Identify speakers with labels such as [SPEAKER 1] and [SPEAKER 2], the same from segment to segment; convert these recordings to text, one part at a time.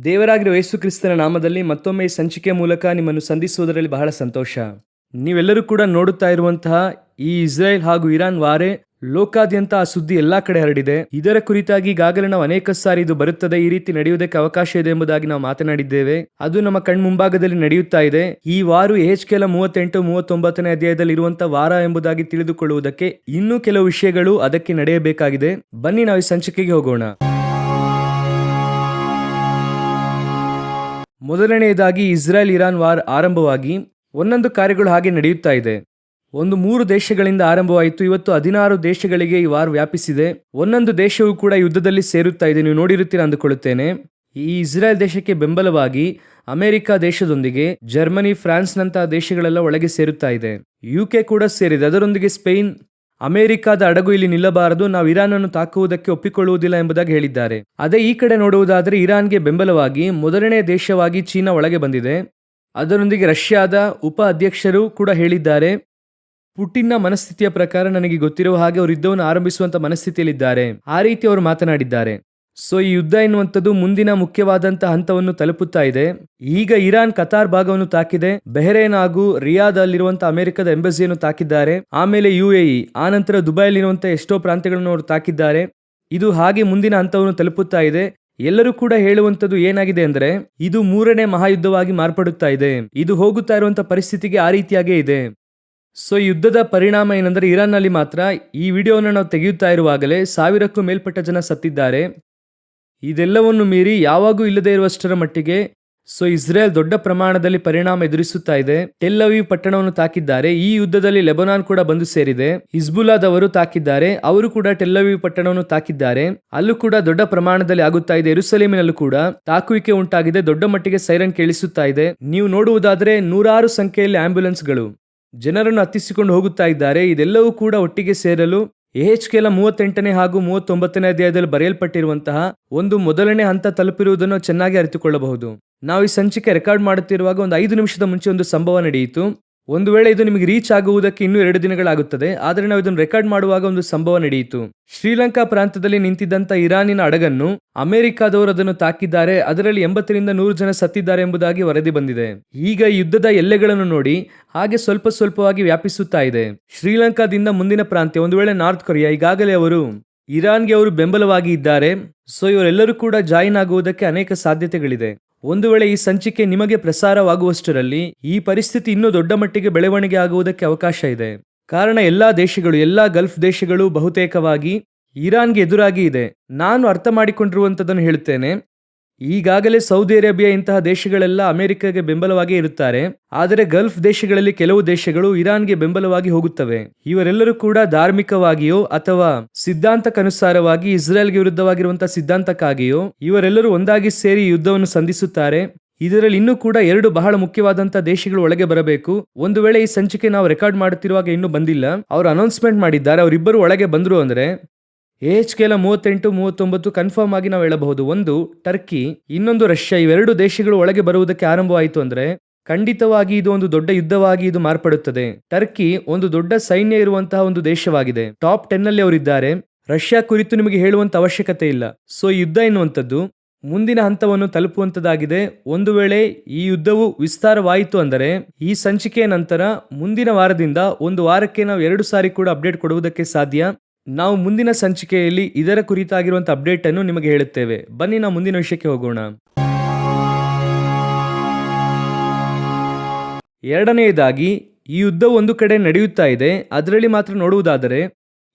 [SPEAKER 1] ದೇವರಾಗಿರುವ ಯೇಸು ಕ್ರಿಸ್ತನ ನಾಮದಲ್ಲಿ ಮತ್ತೊಮ್ಮೆ ಈ ಸಂಚಿಕೆ ಮೂಲಕ ನಿಮ್ಮನ್ನು ಸಂಧಿಸುವುದರಲ್ಲಿ ಬಹಳ ಸಂತೋಷ. ನೀವೆಲ್ಲರೂ ಕೂಡ ನೋಡುತ್ತಾ ಇರುವಂತಹ ಈ ಇಸ್ರೇಲ್ ಹಾಗೂ ಇರಾನ್ ವಾರೆ ಲೋಕಾದ್ಯಂತ ಆ ಸುದ್ದಿ ಎಲ್ಲಾ ಕಡೆ ಹರಡಿದೆ. ಇದರ ಕುರಿತಾಗಿ ಈಗಾಗಲೇ ನಾವು ಅನೇಕ ಸಾರಿ ಇದು ಬರುತ್ತದೆ, ಈ ರೀತಿ ನಡೆಯುವುದಕ್ಕೆ ಅವಕಾಶ ಇದೆ ಎಂಬುದಾಗಿ ನಾವು ಮಾತನಾಡಿದ್ದೇವೆ. ಅದು ನಮ್ಮ ಕಣ್ಮುಂಭಾಗದಲ್ಲಿ ನಡೆಯುತ್ತಾ ಇದೆ. ಈ ವಾರ ಯೆಹೆಜ್ಕೇಲ 38-39ನೇ ಅಧ್ಯಾಯದಲ್ಲಿ ಇರುವಂತಹ ವಾರ ಎಂಬುದಾಗಿ ತಿಳಿದುಕೊಳ್ಳುವುದಕ್ಕೆ ಇನ್ನೂ ಕೆಲವು ವಿಷಯಗಳು ಅದಕ್ಕೆ ನಡೆಯಬೇಕಾಗಿದೆ. ಬನ್ನಿ ನಾವು ಈ ಸಂಚಿಕೆಗೆ ಹೋಗೋಣ. ಮೊದಲನೆಯದಾಗಿ ಇಸ್ರೇಲ್ ಇರಾನ್ ವಾರ್ ಆರಂಭವಾಗಿ ಒಂದೊಂದು ಕಾರ್ಯಗಳು ಹಾಗೆ ನಡೆಯುತ್ತಾ ಇದೆ. 3 ದೇಶಗಳಿಂದ ಆರಂಭವಾಯಿತು. ಇವತ್ತು 16 ದೇಶಗಳಿಗೆ ಈ ವಾರ್ ವ್ಯಾಪಿಸಿದೆ. ಒಂದೊಂದು ದೇಶವೂ ಕೂಡ ಯುದ್ಧದಲ್ಲಿ ಸೇರುತ್ತಾ ಇದೆ. ನೀವು ನೋಡಿರುತ್ತೀರಾ ಅಂದುಕೊಳ್ಳುತ್ತೇನೆ. ಈ ಇಸ್ರೇಲ್ ದೇಶಕ್ಕೆ ಬೆಂಬಲವಾಗಿ ಅಮೆರಿಕ ದೇಶದೊಂದಿಗೆ ಜರ್ಮನಿ, ಫ್ರಾನ್ಸ್ ನಂತಹ ದೇಶಗಳೆಲ್ಲ ಒಳಗೆ ಸೇರುತ್ತಾ ಇದೆ. UK ಕೂಡ ಸೇರಿದೆ. ಅದರೊಂದಿಗೆ ಸ್ಪೇನ್, ಅಮೆರಿಕದ ಅಡಗು ಇಲ್ಲಿ ನಿಲ್ಲಬಾರದು, ನಾವು ಇರಾನ್ ಅನ್ನು ತಾಕುವುದಕ್ಕೆ ಒಪ್ಪಿಕೊಳ್ಳುವುದಿಲ್ಲ ಎಂಬುದಾಗಿ ಹೇಳಿದ್ದಾರೆ. ಅದೇ ಈ ಕಡೆ ನೋಡುವುದಾದರೆ ಇರಾನ್ಗೆ ಬೆಂಬಲವಾಗಿ ಮೊದಲನೇ ದೇಶವಾಗಿ ಚೀನಾ ಒಳಗೆ ಬಂದಿದೆ. ಅದರೊಂದಿಗೆ ರಷ್ಯಾದ ಉಪ ಅಧ್ಯಕ್ಷರು ಕೂಡ ಹೇಳಿದ್ದಾರೆ, ಪುಟಿನ್ನ ಮನಸ್ಥಿತಿಯ ಪ್ರಕಾರ ನನಗೆ ಗೊತ್ತಿರುವ ಹಾಗೆ ಅವರು ಯುದ್ಧವನ್ನು ಆರಂಭಿಸುವಂತ ಮನಸ್ಥಿತಿಯಲ್ಲಿದ್ದಾರೆ. ಆ ರೀತಿ ಅವರು ಮಾತನಾಡಿದ್ದಾರೆ. ಸೊ ಈ ಯುದ್ಧ ಎನ್ನುವಂಥದ್ದು ಮುಂದಿನ ಮುಖ್ಯವಾದಂತಹ ಹಂತವನ್ನು ತಲುಪುತ್ತಾ ಇದೆ. ಈಗ ಇರಾನ್ ಕತಾರ್ ಭಾಗವನ್ನು ತಾಕಿದೆ. ಬೆಹರೇನ್ ಹಾಗೂ ರಿಯಾದ್ ಅಲ್ಲಿರುವಂತಹ ಅಮೆರಿಕದ ಎಂಬಸಿಯನ್ನು ತಾಕಿದ್ದಾರೆ. ಆಮೇಲೆ UAE, ಆನಂತರ ದುಬೈಲಿರುವಂತಹ ಎಷ್ಟೋ ಪ್ರಾಂತ್ಯಗಳನ್ನು ಅವರು ತಾಕಿದ್ದಾರೆ. ಇದು ಹಾಗೆ ಮುಂದಿನ ಹಂತವನ್ನು ತಲುಪುತ್ತಾ ಇದೆ. ಎಲ್ಲರೂ ಕೂಡ ಹೇಳುವಂಥದ್ದು ಏನಾಗಿದೆ ಅಂದ್ರೆ ಇದು 3ನೇ ಮಹಾಯುದ್ಧವಾಗಿ ಮಾರ್ಪಡುತ್ತಾ ಇದೆ. ಇದು ಹೋಗುತ್ತಾ ಇರುವಂತಹ ಪರಿಸ್ಥಿತಿಗೆ ಆ ರೀತಿಯಾಗೇ ಇದೆ. ಸೊ ಯುದ್ಧದ ಪರಿಣಾಮ ಏನಂದ್ರೆ ಇರಾನ್ ನಲ್ಲಿ ಮಾತ್ರ ಈ ವಿಡಿಯೋವನ್ನು ನಾವು ತೆಗೆಯುತ್ತಾ ಇರುವಾಗಲೇ 1000ಕ್ಕೂ ಮೇಲ್ಪಟ್ಟ ಜನ ಸತ್ತಿದ್ದಾರೆ. ಇದೆಲ್ಲವನ್ನು ಮೀರಿ ಯಾವಾಗೂ ಇಲ್ಲದೆ ಇರುವಷ್ಟರ ಮಟ್ಟಿಗೆ ಇಸ್ರೇಲ್ ದೊಡ್ಡ ಪ್ರಮಾಣದಲ್ಲಿ ಪರಿಣಾಮ ಎದುರಿಸುತ್ತಾ ಇದೆ. ಟೆಲ್ ಅವೀವ್ ಪಟ್ಟಣವನ್ನು ತಾಕಿದ್ದಾರೆ. ಈ ಯುದ್ಧದಲ್ಲಿ ಲೆಬನಾನ್ ಕೂಡ ಬಂದು ಸೇರಿದೆ. ಹಿಜ್ಬುಲ್ಲಾದವರು ತಾಕಿದ್ದಾರೆ. ಅವರು ಕೂಡ ಟೆಲ್ ಅವೀವ್ ಪಟ್ಟಣವನ್ನು ತಾಕಿದ್ದಾರೆ. ಅಲ್ಲೂ ಕೂಡ ದೊಡ್ಡ ಪ್ರಮಾಣದಲ್ಲಿ ಆಗುತ್ತಾ ಇದೆ. ಯೆರೂಸಲೇಮಿನಲ್ಲೂ ಕೂಡ ತಾಕುವಿಕೆ ಉಂಟಾಗಿದೆ. ದೊಡ್ಡ ಮಟ್ಟಿಗೆ ಸೈರನ್ ಕೇಳಿಸುತ್ತಾ ಇದೆ. ನೀವು ನೋಡುವುದಾದರೆ 100 ಸಂಖ್ಯೆಯಲ್ಲಿ ಆಂಬ್ಯುಲೆನ್ಸ್ಗಳು ಜನರನ್ನು ಹತ್ತಿಸಿಕೊಂಡು ಹೋಗುತ್ತಾ ಇದ್ದಾರೆ. ಇದೆಲ್ಲವೂ ಕೂಡ ಒಟ್ಟಿಗೆ ಸೇರಲು ಯೆಹೆಜ್ಕೇಲ 38ನೇ ಹಾಗೂ 39ನೇ ಅಧ್ಯಾಯದಲ್ಲಿ ಬರೆಯಲ್ಪಟ್ಟಿರುವಂತಹ ಒಂದು ಮೊದಲನೇ ಹಂತ ತಲುಪಿರುವುದನ್ನು ಚೆನ್ನಾಗಿ ಅರಿತುಕೊಳ್ಳಬಹುದು. ನಾವು ಈ ಸಂಚಿಕೆ ರೆಕಾರ್ಡ್ ಮಾಡುತ್ತಿರುವಾಗ ಒಂದು 5 ನಿಮಿಷದ ಮುಂಚೆ ಒಂದು ಸಂಭವ ನಡೆಯಿತು. ಒಂದು ವೇಳೆ ಇದು ನಿಮಗೆ ರೀಚ್ ಆಗುವುದಕ್ಕೆ ಇನ್ನೂ 2 ದಿನಗಳಾಗುತ್ತದೆ. ಆದರೆ ನಾವು ಇದನ್ನು ರೆಕಾರ್ಡ್ ಮಾಡುವಾಗ ಒಂದು ಸಂಭವ ನಡೆಯಿತು. ಶ್ರೀಲಂಕಾ ಪ್ರಾಂತದಲ್ಲಿ ನಿಂತಿದ್ದಂತ ಇರಾನಿನ ಹಡಗನ್ನು ಅಮೆರಿಕಾದವರು ಅದನ್ನು ತಾಕಿದ್ದಾರೆ. ಅದರಲ್ಲಿ 80-100 ಜನ ಸತ್ತಿದ್ದಾರೆ ಎಂಬುದಾಗಿ ವರದಿ ಬಂದಿದೆ. ಈಗ ಈ ಯುದ್ಧದ ಎಲ್ಲೆಗಳನ್ನು ನೋಡಿ ಹಾಗೆ ಸ್ವಲ್ಪವಾಗಿ ವ್ಯಾಪಿಸುತ್ತಾ ಇದೆ. ಶ್ರೀಲಂಕಾದಿಂದ ಮುಂದಿನ ಪ್ರಾಂತ್ಯ, ಒಂದು ವೇಳೆ ನಾರ್ತ್ ಕೊರಿಯಾ, ಈಗಾಗಲೇ ಅವರು ಇರಾನ್ಗೆ ಅವರು ಬೆಂಬಲವಾಗಿ ಇದ್ದಾರೆ. ಸೊ ಇವರೆಲ್ಲರೂ ಕೂಡ ಜಾಯಿನ್ ಆಗುವುದಕ್ಕೆ ಅನೇಕ ಸಾಧ್ಯತೆಗಳಿದೆ. ಒಂದು ವೇಳೆ ಈ ಸಂಚಿಕೆ ನಿಮಗೆ ಪ್ರಸಾರವಾಗುವಷ್ಟರಲ್ಲಿ ಈ ಪರಿಸ್ಥಿತಿ ಇನ್ನೂ ದೊಡ್ಡ ಮಟ್ಟಿಗೆ ಬೆಳವಣಿಗೆ ಆಗುವುದಕ್ಕೆ ಅವಕಾಶ ಇದೆ. ಕಾರಣ ಎಲ್ಲಾ ದೇಶಗಳು, ಎಲ್ಲಾ ಗಲ್ಫ್ ದೇಶಗಳು ಬಹುತೇಕವಾಗಿ ಇರಾನ್ಗೆ ಎದುರಾಗಿ ಇದೆ. ನಾನು ಅರ್ಥ ಮಾಡಿಕೊಂಡಿರುವಂತದ್ದನ್ನು ಹೇಳುತ್ತೇನೆ. ಈಗಾಗಲೇ ಸೌದಿ ಅರೇಬಿಯಾ ಇಂತಹ ದೇಶಗಳೆಲ್ಲ ಅಮೆರಿಕಗೆ ಬೆಂಬಲವಾಗಿ ಇರುತ್ತಾರೆ. ಆದರೆ ಗಲ್ಫ್ ದೇಶಗಳಲ್ಲಿ ಕೆಲವು ದೇಶಗಳು ಇರಾನ್ಗೆ ಬೆಂಬಲವಾಗಿ ಹೋಗುತ್ತವೆ. ಇವರೆಲ್ಲರೂ ಕೂಡ ಧಾರ್ಮಿಕವಾಗಿಯೋ ಅಥವಾ ಸಿದ್ಧಾಂತಕ್ಕನುಸಾರವಾಗಿ ಇಸ್ರೇಲ್ಗೆ ವಿರುದ್ಧವಾಗಿರುವಂತಹ ಸಿದ್ಧಾಂತಕ್ಕಾಗಿಯೋ ಇವರೆಲ್ಲರೂ ಒಂದಾಗಿ ಸೇರಿ ಯುದ್ಧವನ್ನು ಸಂಧಿಸುತ್ತಾರೆ. ಇದರಲ್ಲಿ ಇನ್ನೂ ಕೂಡ 2 ಬಹಳ ಮುಖ್ಯವಾದಂತಹ ದೇಶಗಳು ಒಳಗೆ ಬರಬೇಕು. ಒಂದು ವೇಳೆ ಈ ಸಂಚಿಕೆ ನಾವು ರೆಕಾರ್ಡ್ ಮಾಡುತ್ತಿರುವಾಗ ಇನ್ನೂ ಬಂದಿಲ್ಲ, ಅವರು ಅನೌನ್ಸ್ಮೆಂಟ್ ಮಾಡಿದ್ದಾರೆ. ಅವರಿಬ್ಬರು ಒಳಗೆ ಬಂದ್ರು ಅಂದ್ರೆ ಯೆಹೆಜ್ಕೇಲ 38-39 ಕನ್ಫರ್ಮ್ ಆಗಿ ನಾವು ಹೇಳಬಹುದು. ಒಂದು ಟರ್ಕಿ, ಇನ್ನೊಂದು ರಷ್ಯಾ. ಇವೆರಡು ದೇಶಗಳು ಒಳಗೆ ಬರುವುದಕ್ಕೆ ಆರಂಭವಾಯಿತು ಅಂದ್ರೆ ಖಂಡಿತವಾಗಿ ಇದು ಒಂದು ದೊಡ್ಡ ಯುದ್ಧವಾಗಿ ಇದು ಮಾರ್ಪಡುತ್ತದೆ. ಟರ್ಕಿ ಒಂದು ದೊಡ್ಡ ಸೈನ್ಯ ಇರುವಂತಹ ಒಂದು ದೇಶವಾಗಿದೆ. ಟಾಪ್ 10 ನಲ್ಲಿ ಅವರಿದ್ದಾರೆ. ರಷ್ಯಾ ಕುರಿತು ನಿಮಗೆ ಹೇಳುವಂತ ಅವಶ್ಯಕತೆ ಇಲ್ಲ. ಸೊ ಈ ಯುದ್ಧ ಎನ್ನುವಂಥದ್ದು ಮುಂದಿನ ಹಂತವನ್ನು ತಲುಪುವಂತದ್ದಾಗಿದೆ. ಒಂದು ವೇಳೆ ಈ ಯುದ್ಧವು ವಿಸ್ತಾರವಾಯಿತು ಅಂದರೆ ಈ ಸಂಚಿಕೆಯ ನಂತರ ಮುಂದಿನ ವಾರದಿಂದ ಒಂದು ವಾರಕ್ಕೆ ನಾವು 2 ಸಾರಿ ಕೂಡ ಅಪ್ಡೇಟ್ ಕೊಡುವುದಕ್ಕೆ ಸಾಧ್ಯ. ನಾವು ಮುಂದಿನ ಸಂಚಿಕೆಯಲ್ಲಿ ಇದರ ಕುರಿತಾಗಿರುವಂತ ಅಪ್ಡೇಟ್ ಅನ್ನು ನಿಮಗೆ ಹೇಳುತ್ತೇವೆ. ಬನ್ನಿ ನಾವು ಮುಂದಿನ ವಿಷಯಕ್ಕೆ ಹೋಗೋಣ. ಎರಡನೆಯದಾಗಿ ಈ ಯುದ್ಧ ಒಂದು ಕಡೆ ನಡೆಯುತ್ತಾ ಇದೆ. ಅದರಲ್ಲಿ ಮಾತ್ರ ನೋಡುವುದಾದರೆ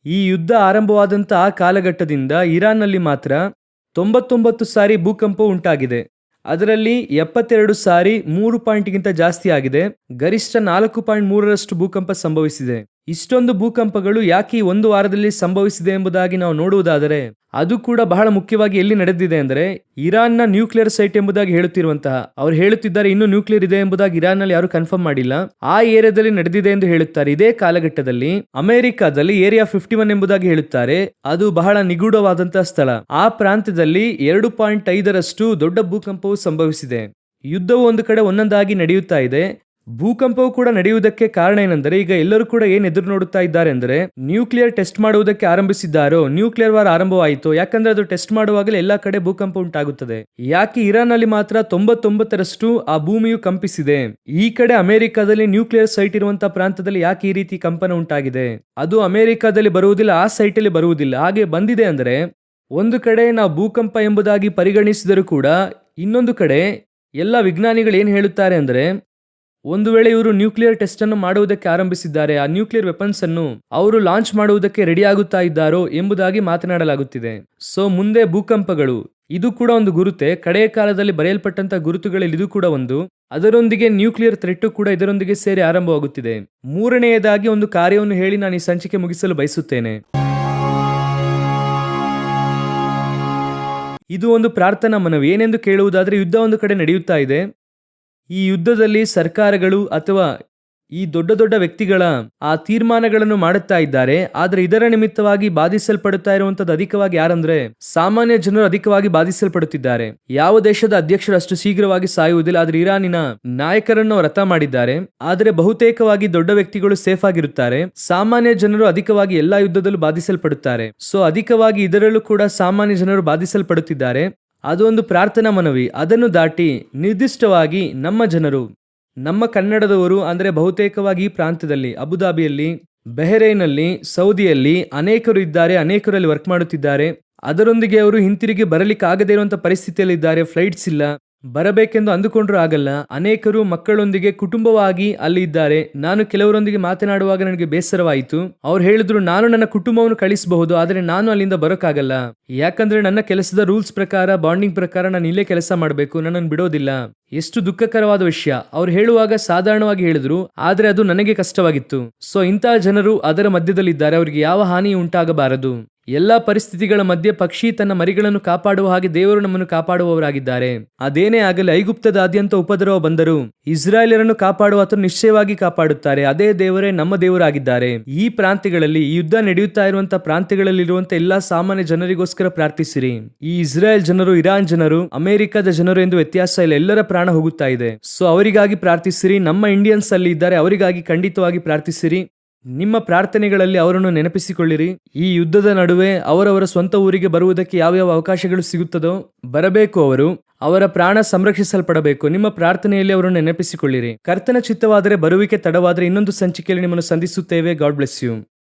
[SPEAKER 1] ಈ ಯುದ್ಧ ಆರಂಭವಾದಂತ ಆ ಕಾಲಘಟ್ಟದಿಂದ ಇರಾನ್ನಲ್ಲಿ ಮಾತ್ರ 99 ಸಾರಿ ಭೂಕಂಪ ಉಂಟಾಗಿದೆ. ಅದರಲ್ಲಿ 72 ಸಾರಿ 3 ಪಾಯಿಂಟ್ಗಿಂತ ಜಾಸ್ತಿ ಆಗಿದೆ. ಗರಿಷ್ಠ 4.3ರಷ್ಟು ಭೂಕಂಪ ಸಂಭವಿಸಿದೆ. ಇಷ್ಟೊಂದು ಭೂಕಂಪಗಳು ಯಾಕೆ ಈ ಒಂದು ವಾರದಲ್ಲಿ ಸಂಭವಿಸಿದೆ ಎಂಬುದಾಗಿ ನಾವು ನೋಡುವುದಾದರೆ ಅದು ಕೂಡ ಬಹಳ ಮುಖ್ಯವಾಗಿ ಎಲ್ಲಿ ನಡೆದಿದೆ ಅಂದ್ರೆ ಇರಾನ್ನ ನ್ಯೂಕ್ಲಿಯರ್ ಸೈಟ್ ಎಂಬುದಾಗಿ ಹೇಳುತ್ತಿರುವಂತಹ, ಅವರು ಹೇಳುತ್ತಿದ್ದಾರೆ ಇನ್ನೂ ನ್ಯೂಕ್ಲಿಯರ್ ಇದೆ ಎಂಬುದಾಗಿ ಇರಾನ್ ನಲ್ಲಿ ಯಾರು ಕನ್ಫರ್ಮ್ ಮಾಡಿಲ್ಲ. ಆ ಏರಿಯಾದಲ್ಲಿ ನಡೆದಿದೆ ಎಂದು ಹೇಳುತ್ತಾರೆ. ಇದೇ ಕಾಲಘಟ್ಟದಲ್ಲಿ ಅಮೆರಿಕಾದಲ್ಲಿ ಏರಿಯಾ 51 ಎಂಬುದಾಗಿ ಹೇಳುತ್ತಾರೆ. ಅದು ಬಹಳ ನಿಗೂಢವಾದಂತಹ ಸ್ಥಳ. ಆ ಪ್ರಾಂತ್ಯದಲ್ಲಿ 2.5ರಷ್ಟು ದೊಡ್ಡ ಭೂಕಂಪವು ಸಂಭವಿಸಿದೆ. ಯುದ್ಧವು ಒಂದು ಕಡೆ ಒಂದೊಂದಾಗಿ ನಡೆಯುತ್ತಾ ಇದೆ. ಭೂಕಂಪವು ಕೂಡ ನಡೆಯುವುದಕ್ಕೆ ಕಾರಣ ಏನೆಂದರೆ ಈಗ ಎಲ್ಲರೂ ಕೂಡ ಏನ್ ಎದುರು ನೋಡುತ್ತಾ ಇದ್ದಾರೆ ಅಂದ್ರೆ ನ್ಯೂಕ್ಲಿಯರ್ ಟೆಸ್ಟ್ ಮಾಡುವುದಕ್ಕೆ ಆರಂಭಿಸಿದ್ದಾರೋ, ನ್ಯೂಕ್ಲಿಯರ್ ವಾರ್ ಆರಂಭವಾಯಿತು. ಯಾಕಂದ್ರೆ ಅದು ಟೆಸ್ಟ್ ಮಾಡುವಾಗಲೇ ಎಲ್ಲಾ ಕಡೆ ಭೂಕಂಪ ಉಂಟಾಗುತ್ತದೆ. ಯಾಕೆ ಇರಾನ್ ನಲ್ಲಿ ಮಾತ್ರ 99% ಆ ಭೂಮಿಯು ಕಂಪಿಸಿದೆ? ಈ ಕಡೆ ಅಮೆರಿಕಾದಲ್ಲಿ ನ್ಯೂಕ್ಲಿಯರ್ ಸೈಟ್ ಇರುವಂತಹ ಪ್ರಾಂತದಲ್ಲಿ ಯಾಕೆ ಈ ರೀತಿ ಕಂಪನ ಉಂಟಾಗಿದೆ? ಅದು ಅಮೆರಿಕಾದಲ್ಲಿ ಬರುವುದಿಲ್ಲ, ಆ ಸೈಟ್ ಅಲ್ಲಿ ಬರುವುದಿಲ್ಲ. ಹಾಗೆ ಬಂದಿದೆ ಅಂದ್ರೆ ಒಂದು ಕಡೆ ನಾವು ಭೂಕಂಪ ಎಂಬುದಾಗಿ ಪರಿಗಣಿಸಿದರೂ ಕೂಡ ಇನ್ನೊಂದು ಕಡೆ ಎಲ್ಲ ವಿಜ್ಞಾನಿಗಳು ಏನ್ ಹೇಳುತ್ತಾರೆ ಅಂದ್ರೆ ಒಂದು ವೇಳೆ ಇವರು ನ್ಯೂಕ್ಲಿಯರ್ ಟೆಸ್ಟ್ ಅನ್ನು ಮಾಡುವುದಕ್ಕೆ ಆರಂಭಿಸಿದ್ದಾರೆ, ಆ ನ್ಯೂಕ್ಲಿಯರ್ ವೆಪನ್ಸ್ ಅನ್ನು ಅವರು ಲಾಂಚ್ ಮಾಡುವುದಕ್ಕೆ ರೆಡಿ ಆಗುತ್ತಾ ಇದ್ದಾರೋ ಎಂಬುದಾಗಿ ಮಾತನಾಡಲಾಗುತ್ತಿದೆ. ಸೊ ಮುಂದೆ ಭೂಕಂಪಗಳು ಇದು ಕೂಡ ಒಂದು ಗುರುತೆ, ಕಡೆಯ ಕಾಲದಲ್ಲಿ ಬರೆಯಲ್ಪಟ್ಟಂತ ಗುರುತುಗಳಲ್ಲಿ ಇದು ಕೂಡ ಒಂದು. ಅದರೊಂದಿಗೆ ನ್ಯೂಕ್ಲಿಯರ್ ಥ್ರೆಟ್ ಕೂಡ ಇದರೊಂದಿಗೆ ಸೇರಿ ಆರಂಭವಾಗುತ್ತಿದೆ. ಮೂರನೆಯದಾಗಿ ಒಂದು ಕಾರ್ಯವನ್ನು ಹೇಳಿ ನಾನು ಈ ಸಂಚಿಕೆ ಮುಗಿಸಲು ಬಯಸುತ್ತೇನೆ. ಇದು ಒಂದು ಪ್ರಾರ್ಥನಾ ಮನವಿ. ಏನೆಂದು ಕೇಳುವುದಾದ್ರೆ, ಯುದ್ಧ ಒಂದು ಕಡೆ ನಡೆಯುತ್ತಾ ಇದೆ. ಈ ಯುದ್ಧದಲ್ಲಿ ಸರ್ಕಾರಗಳು ಅಥವಾ ಈ ದೊಡ್ಡ ದೊಡ್ಡ ವ್ಯಕ್ತಿಗಳ ಆ ತೀರ್ಮಾನಗಳನ್ನು ಮಾಡುತ್ತಾ ಇದ್ದಾರೆ. ಆದ್ರೆ ಇದರ ನಿಮಿತ್ತವಾಗಿ ಬಾಧಿಸಲ್ಪಡುತ್ತಾ ಇರುವಂತದ್ದು ಅಧಿಕವಾಗಿ ಯಾರಂದ್ರೆ ಸಾಮಾನ್ಯ ಜನರು ಅಧಿಕವಾಗಿ ಬಾಧಿಸಲ್ಪಡುತ್ತಿದ್ದಾರೆ. ಯಾವ ದೇಶದ ಅಧ್ಯಕ್ಷರು ಅಷ್ಟು ಶೀಘ್ರವಾಗಿ ಸಾಯುವುದಿಲ್ಲ, ಆದ್ರೆ ಇರಾನಿನ ನಾಯಕರನ್ನು ಅವರು ಹತ ಮಾಡಿದ್ದಾರೆ. ಆದ್ರೆ ಬಹುತೇಕವಾಗಿ ದೊಡ್ಡ ವ್ಯಕ್ತಿಗಳು ಸೇಫ್ ಆಗಿರುತ್ತಾರೆ. ಸಾಮಾನ್ಯ ಜನರು ಅಧಿಕವಾಗಿ ಎಲ್ಲಾ ಯುದ್ಧದಲ್ಲೂ ಬಾಧಿಸಲ್ಪಡುತ್ತಾರೆ. ಸೊ ಅಧಿಕವಾಗಿ ಇದರಲ್ಲೂ ಕೂಡ ಸಾಮಾನ್ಯ ಜನರು ಬಾಧಿಸಲ್ಪಡುತ್ತಿದ್ದಾರೆ. ಅದೊಂದು ಪ್ರಾರ್ಥನಾ ಮನವಿ. ಅದನ್ನು ದಾಟಿ ನಿರ್ದಿಷ್ಟವಾಗಿ ನಮ್ಮ ಜನರು, ನಮ್ಮ ಕನ್ನಡದವರು ಅಂದ್ರೆ ಬಹುತೇಕವಾಗಿ ಈ ಪ್ರಾಂತ್ಯದಲ್ಲಿ ಅಬುದಾಬಿಯಲ್ಲಿ, ಬೆಹರೇನಲ್ಲಿ, ಸೌದಿಯಲ್ಲಿ ಅನೇಕರು ಇದ್ದಾರೆ. ಅನೇಕರಲ್ಲಿ ವರ್ಕ್ ಮಾಡುತ್ತಿದ್ದಾರೆ. ಅದರೊಂದಿಗೆ ಅವರು ಹಿಂತಿರುಗಿ ಬರಲಿಕ್ಕೆ ಆಗದೇ ಇರುವಂತಹ ಪರಿಸ್ಥಿತಿಯಲ್ಲಿ ಇದ್ದಾರೆ. ಫ್ಲೈಟ್ಸ್ ಇಲ್ಲ, ಬರಬೇಕೆಂದು ಅಂದುಕೊಂಡ್ರೂ ಆಗಲ್ಲ. ಅನೇಕರು ಮಕ್ಕಳೊಂದಿಗೆ ಕುಟುಂಬವಾಗಿ ಅಲ್ಲಿ ಇದ್ದಾರೆ. ನಾನು ಕೆಲವರೊಂದಿಗೆ ಮಾತನಾಡುವಾಗ ನನಗೆ ಬೇಸರವಾಯಿತು. ಅವ್ರು ಹೇಳಿದ್ರು, ನಾನು ನನ್ನ ಕುಟುಂಬವನ್ನು ಕಳಿಸಬಹುದು, ಆದ್ರೆ ನಾನು ಅಲ್ಲಿಂದ ಬರೋಕ್ಕಾಗಲ್ಲ. ಯಾಕಂದ್ರೆ ನನ್ನ ಕೆಲಸದ ರೂಲ್ಸ್ ಪ್ರಕಾರ, ಬಾಂಡಿಂಗ್ ಪ್ರಕಾರ ನಾನು ಇಲ್ಲೇ ಕೆಲಸ ಮಾಡಬೇಕು, ನನ್ನನ್ನು ಬಿಡೋದಿಲ್ಲ. ಎಷ್ಟು ದುಃಖಕರವಾದ ವಿಷಯ. ಅವ್ರು ಹೇಳುವಾಗ ಸಾಧಾರಣವಾಗಿ ಹೇಳಿದ್ರು, ಆದ್ರೆ ಅದು ನನಗೆ ಕಷ್ಟವಾಗಿತ್ತು. ಸೊ ಇಂತಹ ಜನರು ಅದರ ಮಧ್ಯದಲ್ಲಿದ್ದಾರೆ. ಅವರಿಗೆ ಯಾವ ಹಾನಿ ಉಂಟಾಗಬಾರದು. ಎಲ್ಲಾ ಪರಿಸ್ಥಿತಿಗಳ ಮಧ್ಯೆ ಪಕ್ಷಿ ತನ್ನ ಮರಿಗಳನ್ನು ಕಾಪಾಡುವ ಹಾಗೆ ದೇವರು ನಮ್ಮನ್ನು ಕಾಪಾಡುವವರಾಗಿದ್ದಾರೆ. ಅದೇನೇ ಆಗಲಿ, ಐಗುಪ್ತದಾದ್ಯಂತ ಉಪದ್ರವ ಬಂದರು ಇಸ್ರಾಯೇಲರನ್ನು ಕಾಪಾಡುವ ಆತನು ನಿಶ್ಚಯವಾಗಿ ಕಾಪಾಡುತ್ತಾರೆ. ಅದೇ ದೇವರೇ ನಮ್ಮ ದೇವರಾಗಿದ್ದಾರೆ. ಈ ಪ್ರಾಂತ್ಯಗಳಲ್ಲಿ, ಈ ಯುದ್ಧ ನಡೆಯುತ್ತಾ ಇರುವಂತಹ ಪ್ರಾಂತ್ಯಗಳಲ್ಲಿ ಇರುವಂತಹ ಎಲ್ಲಾ ಸಾಮಾನ್ಯ ಜನರಿಗೋಸ್ಕರ ಪ್ರಾರ್ಥಿಸಿರಿ. ಈ ಇಸ್ರಾಯೇಲ್ ಜನರು, ಇರಾನ್ ಜನರು, ಅಮೆರಿಕದ ಜನರು ಎಂದು ವ್ಯತ್ಯಾಸ ಇಲ್ಲ. ಎಲ್ಲರ ಪ್ರಾಣ ಹೋಗುತ್ತಾ ಇದೆ. ಸೊ ಅವರಿಗಾಗಿ ಪ್ರಾರ್ಥಿಸಿರಿ. ನಮ್ಮ ಇಂಡಿಯನ್ಸ್ ಅಲ್ಲಿ ಇದ್ದಾರೆ, ಅವರಿಗಾಗಿ ಖಂಡಿತವಾಗಿ ಪ್ರಾರ್ಥಿಸಿರಿ. ನಿಮ್ಮ ಪ್ರಾರ್ಥನೆಗಳಲ್ಲಿ ಅವರನ್ನು ನೆನಪಿಸಿಕೊಳ್ಳಿರಿ. ಈ ಯುದ್ಧದ ನಡುವೆ ಅವರವರ ಸ್ವಂತ ಊರಿಗೆ ಬರುವುದಕ್ಕೆ ಯಾವ್ಯಾವ ಅವಕಾಶಗಳು ಸಿಗುತ್ತದೋ ಬರಬೇಕು. ಅವರ ಪ್ರಾಣ ಸಂರಕ್ಷಿಸಲ್ಪಡಬೇಕು. ನಿಮ್ಮ ಪ್ರಾರ್ಥನೆಯಲ್ಲಿ ಅವರನ್ನು ನೆನಪಿಸಿಕೊಳ್ಳಿರಿ. ಕರ್ತನ ಚಿತ್ತವಾದರೆ, ಬರುವಿಕೆ ತಡವಾದರೆ ಇನ್ನೊಂದು ಸಂಚಿಕೆಯಲ್ಲಿ ನಿಮ್ಮನ್ನು ಸಂಧಿಸುತ್ತೇವೆ. God bless you.